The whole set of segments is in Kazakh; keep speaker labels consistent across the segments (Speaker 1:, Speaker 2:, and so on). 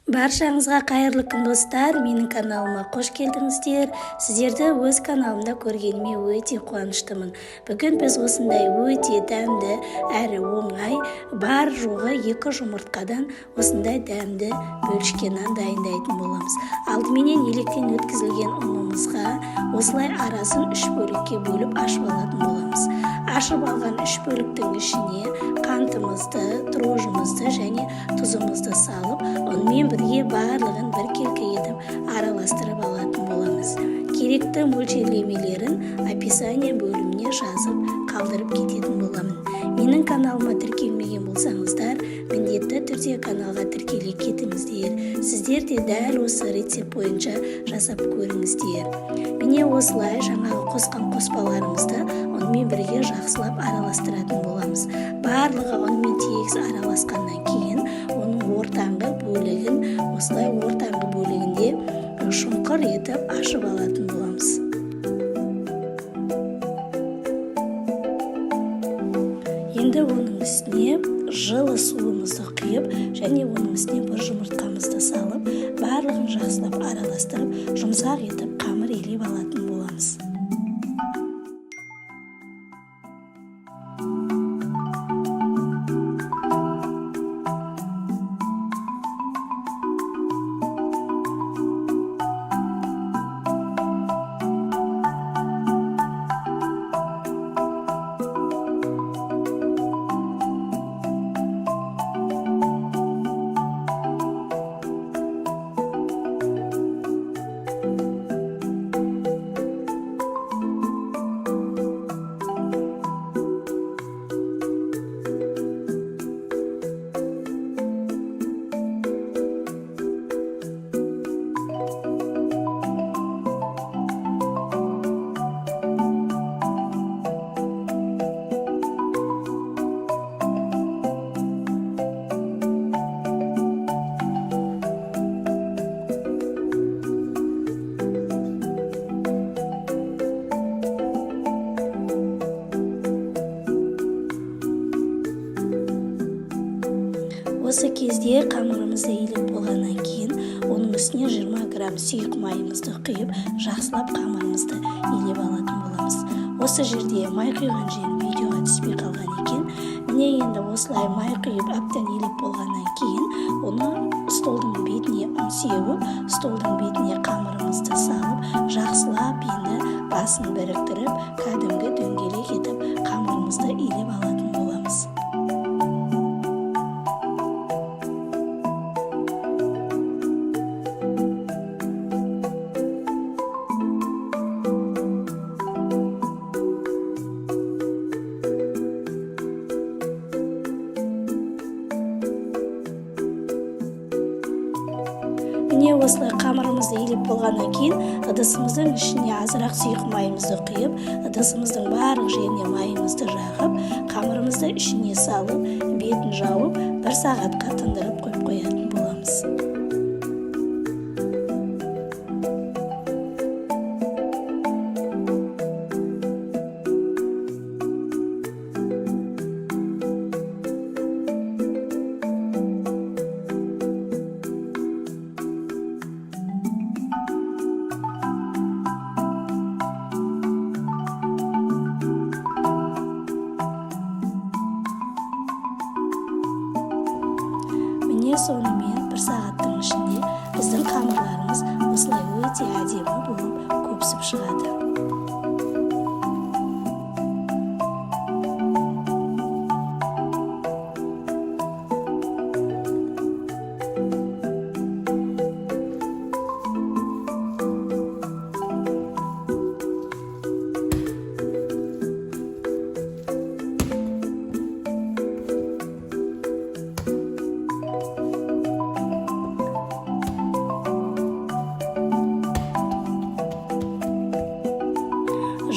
Speaker 1: Баршаңызға қайырлы күн достар, менің каналыма қош келдіңіздер. Сіздерді өз каналымда көргеніме өте қуаныштымын. Бүгін біз осындай өте дәмді әрі оңай, бар жоғы 2 жұмыртқадан осындай дәмді бөлшек нан дайындайтын боламыз. Алдыменен електен өткізілген ұнымызға осылай арасын 3 бөлікке бөліп ашып алатын боламыз. Ашып алған 3 бөліктің ішіне қантымызды, дрожжымызды және тұзымызды салып, онымен бірге барлығын бір келкі етіп араластырып алатын боламыз. Керекті мөлшерлемелерін описание бөліміне жазып қалдырып кететін боламын. Менің каналыма тіркелмеген болсаңыздар, міндетті түрде каналға тіркеле кетіңіздер. Сіздер де дәл осы рецепт бойынша жасап көріңіздер. Міне осылай жаңағы қосқан қоспаларымызды онымен бірге жақсылап араластыратын боламыз. Барлығы онымен тегіс араласқаннан кейін оның ортаңғы бөлігін осылай ортаңғы бөлігінде шұңқыр етіп ашып алатын боламыз. Енді оның үстіне жылы суымызды құйып және оның үстіне бір жұмыртқамызды салып, барлығын жақсылап араластырып, жұмсақ етіп қамыр илеп алатын боламыз. Осы кезде қамырымызды илеп болғаннан кейін, оның үстіне 20 грамм сұйық майымызды құйып, жақсылап қамырымызды илеп алатын боламыз. Осы жерде май құйған жерім видеоға түспей қалған екен. Міне енді осылай май құйып әбден илеп болғаннан кейін, оны столдың бетіне сеуіп, столдың бетіне қамырымызды салып, жақсылап енді басын біріктіріп, кәдімгі дөңгелек етіп қамырымызды илеп алатын боламыз. Міне осылай қамырымызды илеп болғаннан кейін, ыдысымыздың ішіне азырақ сұйық майымызды құйып, ыдысымыздың барлық жеріне майымызды жағып, қамырымызды ішіне салып, бетін жауып, 1 сағатқа тындырып қойып қоятын боламыз. Сонымен 1 сағаттың ішінде біздің қамырларымыз осылай өте әдемі болып көпсіп шығады.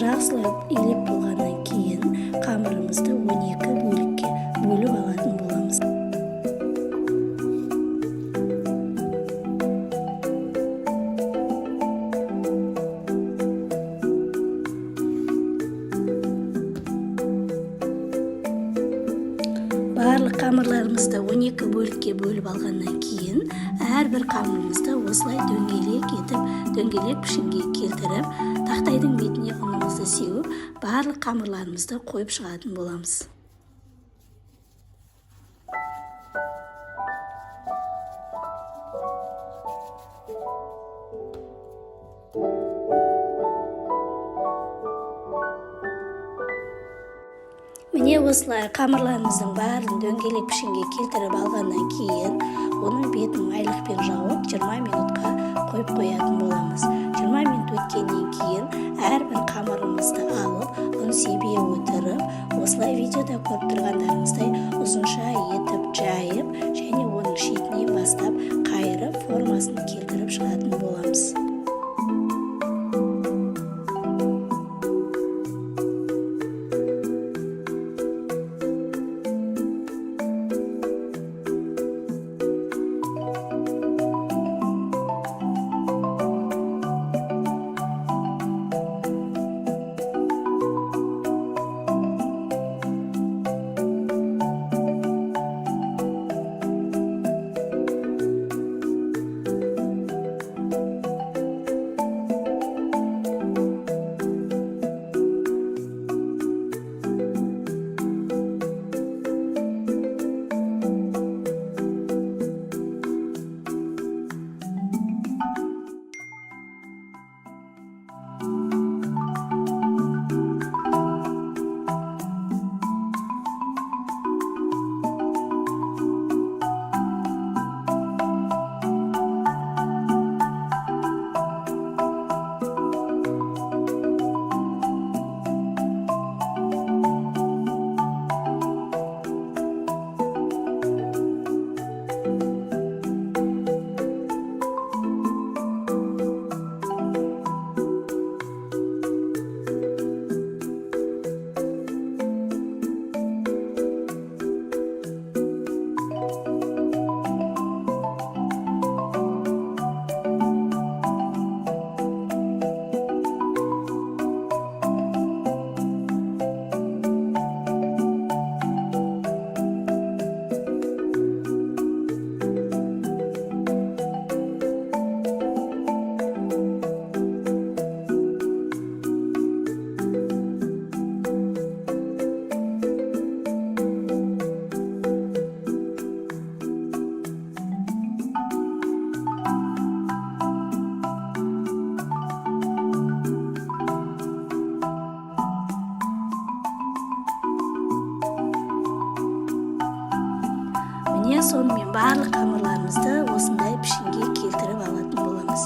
Speaker 1: Жақсылап илеп болғаннан кейін қамырымызды 12 бөлікке бөліп алатын боламыз. Барлық қамырларымызды 12 бөлікке бөліп алғаннан кейін әрбір қамырымызды осылай дөңгелек етіп, дөңгелек пішінге келтіріп, тақтайдың бетіне ұнымызды сеуіп, барлық қамырларымызды қойып шығатын боламыз. Міне осылай қамырларымыздың бәрін дөңгелек пішінге келтіріп алғаннан кейін, оның бетін майлықпен жауып 20 минутқа қойып қоятын боламыз. 20 минут өткеннен кейін әрбір қамырымызды алып, ұн себе отырып, осылай видеода көріп тұрғандарыңыздай ұзынша етіп жайып, және оның шетінен бастап қайырып, формасын келтіріп шығатын боламыз. Сонымен барлық қамырларымызды осындай пішінге келтіріп алатын боламыз.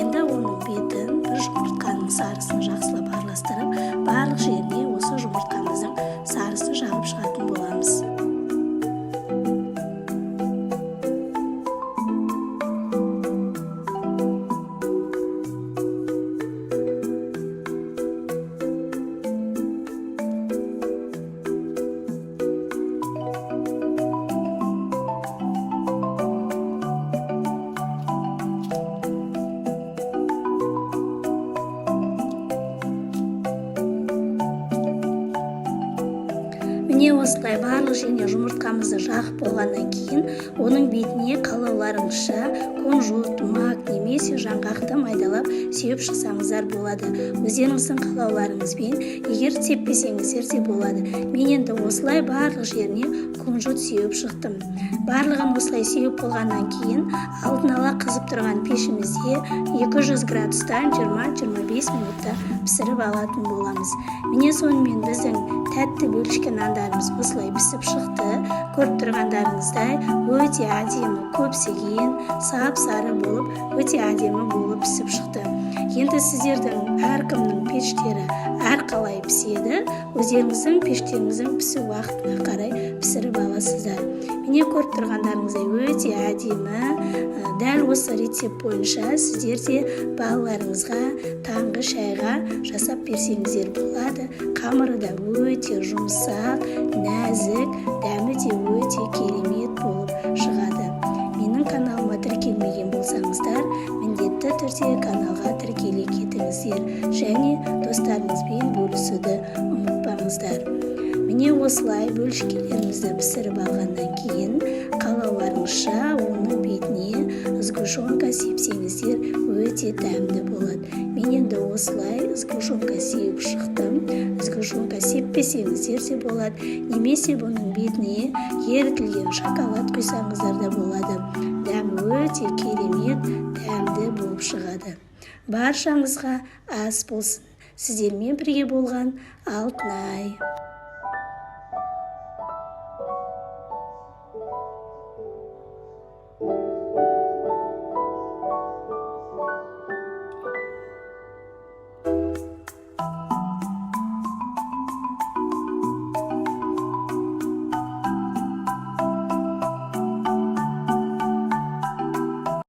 Speaker 1: Енді оның бетін бір жұмыртқаның сарысын жақсылап араластырып, барлық жеріне осы жұмыртқамыздың сарысын жағып шығатын боламыз. Міне осылай барлық жеріне жұмыртқамызды жағып болғаннан кейін, оның бетіне қалауларыңызша кунжут, мак немесе жаңғақты майдалап сеуіп шықсаңыздар болады. Өздеріңіздің қалауларыңызбен, егер сеппесеңіздер де болады. Мен енді осылай барлық жеріне кунжут сеуіп шықтым. Барлығын осылай сеуіп болғаннан кейін, алдын ала қызып тұрған пешімізде 200 градустан 20-25 минутта пісіріп алатын боламыз. Міне сонымен біздің тәтті бөлшкі нандарымыз осылай пісіп шықты. Көріп тұрғандарыңыздай өте әдемі, көпсеген, сап-сары болып, өте әдемі болып пісіп шықты. Енді сіздердің әркімнің пештері әрқалай піседі, өздеріңіздің пештеріңіздің пісу уақытына қарай пісіріп аласыздар. Міне көріп тұрғандарыңыздай өте әдемі, дәл осы рецепт бойынша сіздер де балаларыңызға таңғы шайға жасап берсеңіздер болады. Қамыры да өте жұмсақ, нәзік, дәмі де өте керемет болып шығады. Менің каналыма тіркелмеген болсаңыздар, міндетті түрде каналға тіркеле кетіңіздер және достарыңызбен бөлісуді ұмытпаңыздар. Міне осылай бөлшкелерімізді пісіріп алғаннан кейін, қалауларыңызша оның бетіне ызғұш ізгі сепсеңіздер өте дәмді болады. Мен енді осылай ізгі сеуіп шықтым. Ізгі сеппесеңіздер де болады, немесе бұның бетіне ерітілген шоколад құйсаңыздар да болады. Дәмі өте керемет, дәмді болып шығады. Баршаңызға ас болсын. Сіздермен бірге болған Алтынай.